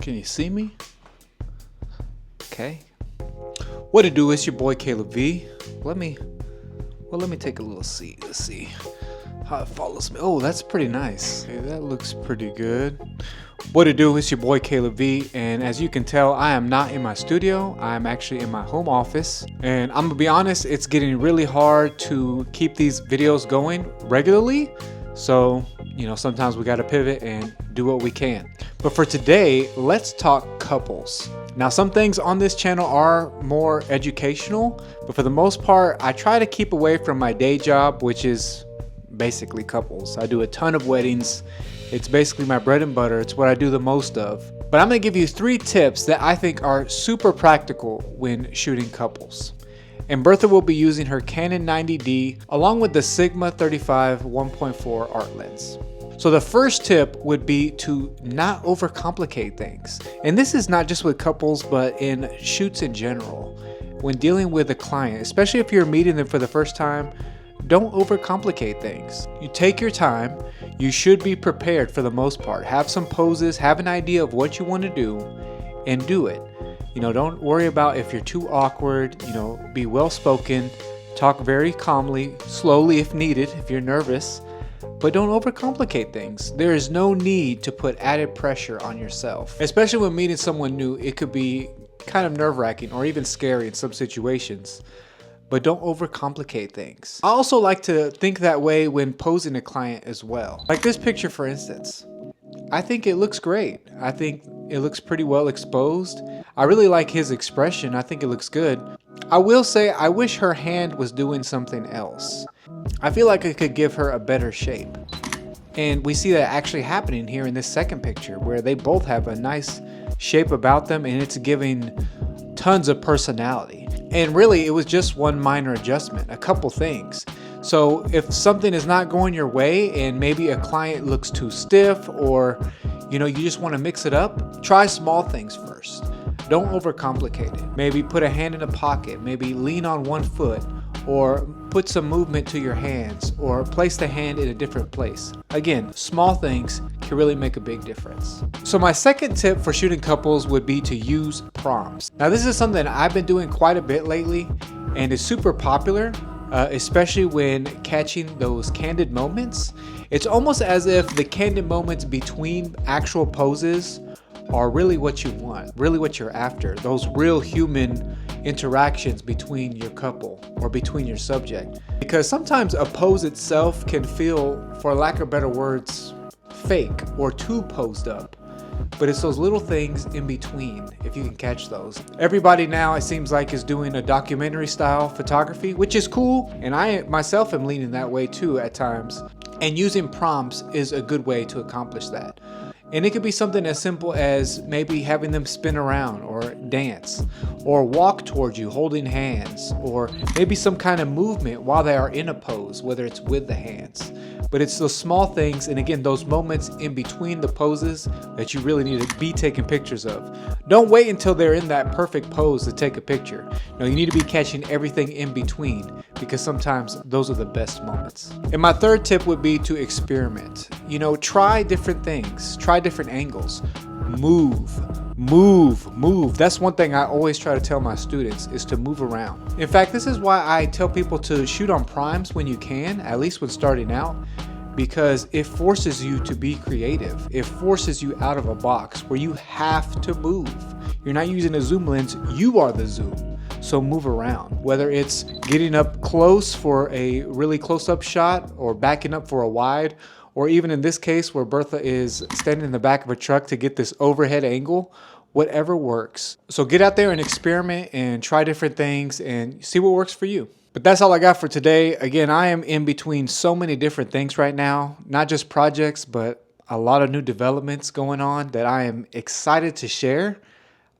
Can you see me? Okay. What it do? It's your boy Caleb V. Let me take a little seat. Let's see how it follows me. Oh, that's pretty nice. Okay, that looks pretty good. What it do? It's your boy Caleb V, and as you can tell, I am not in my studio. I'm actually in my home office, and I'm gonna be honest, it's getting really hard to keep these videos going regularly. So, sometimes we gotta pivot and do what we can. But for today, let's talk couples. Now, some things on this channel are more educational, but for the most part, I try to keep away from my day job, which is basically couples. I do a ton of weddings. It's basically my bread and butter. It's what I do the most of. But I'm gonna give you 3 tips that I think are super practical when shooting couples. And Bertha will be using her Canon 90D along with the Sigma 35 1.4 art lens. So the first tip would be to not overcomplicate things. And this is not just with couples, but in shoots in general. When dealing with a client, especially if you're meeting them for the first time, don't overcomplicate things. You take your time. You should be prepared for the most part. Have some poses, have an idea of what you want to do, and do it. Don't worry about if you're too awkward. Be well spoken, talk very calmly, slowly if needed, if you're nervous, but don't overcomplicate things. There is no need to put added pressure on yourself. Especially when meeting someone new, it could be kind of nerve-wracking or even scary in some situations. But don't overcomplicate things. I also like to think that way when posing a client as well. Like this picture, for instance. I think it looks great. I think it looks pretty well exposed. I really like his expression. I think it looks good. I will say I wish her hand was doing something else. I feel like it could give her a better shape. And we see that actually happening here in this second picture where they both have a nice shape about them and it's giving tons of personality. And really, it was just one minor adjustment, a couple things. So if something is not going your way and maybe a client looks too stiff or you just want to mix it up, try small things first. Don't overcomplicate it. Maybe put a hand in a pocket, maybe lean on one foot, or put some movement to your hands, or place the hand in a different place. Again, small things can really make a big difference. So my second tip for shooting couples would be to use prompts. Now this is something I've been doing quite a bit lately and is super popular, especially when catching those candid moments. It's almost as if the candid moments between actual poses are really what you want, really what you're after. Those real human interactions between your couple or between your subject. Because sometimes a pose itself can feel, for lack of better words, fake or too posed up. But it's those little things in between, if you can catch those. Everybody now, it seems like, is doing a documentary style photography, which is cool. And I myself am leaning that way too at times. And using prompts is a good way to accomplish that. And it could be something as simple as maybe having them spin around or dance or walk towards you holding hands, or maybe some kind of movement while they are in a pose, whether it's with the hands. But it's those small things, and again, those moments in between the poses that you really need to be taking pictures of. Don't wait until they're in that perfect pose to take a picture. No, you need to be catching everything in between, because sometimes those are the best moments. And my third tip would be to experiment. Try different things, try different angles, move. That's one thing I always try to tell my students, is to move around. In fact, this is why I tell people to shoot on primes when you can, at least when starting out, because it forces you to be creative. It forces you out of a box where you have to move. You're not using a zoom lens, you are the zoom. So move around, whether it's getting up close for a really close-up shot or backing up for a wide, or even in this case where Bertha is standing in the back of a truck to get this overhead angle. Whatever works. So get out there and experiment and try different things and see what works for you. But that's all I got for today. Again, I am in between so many different things right now, not just projects, but a lot of new developments going on that I am excited to share.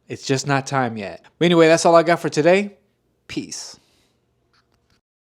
It's just not time yet. But anyway, that's all I got for today. Peace.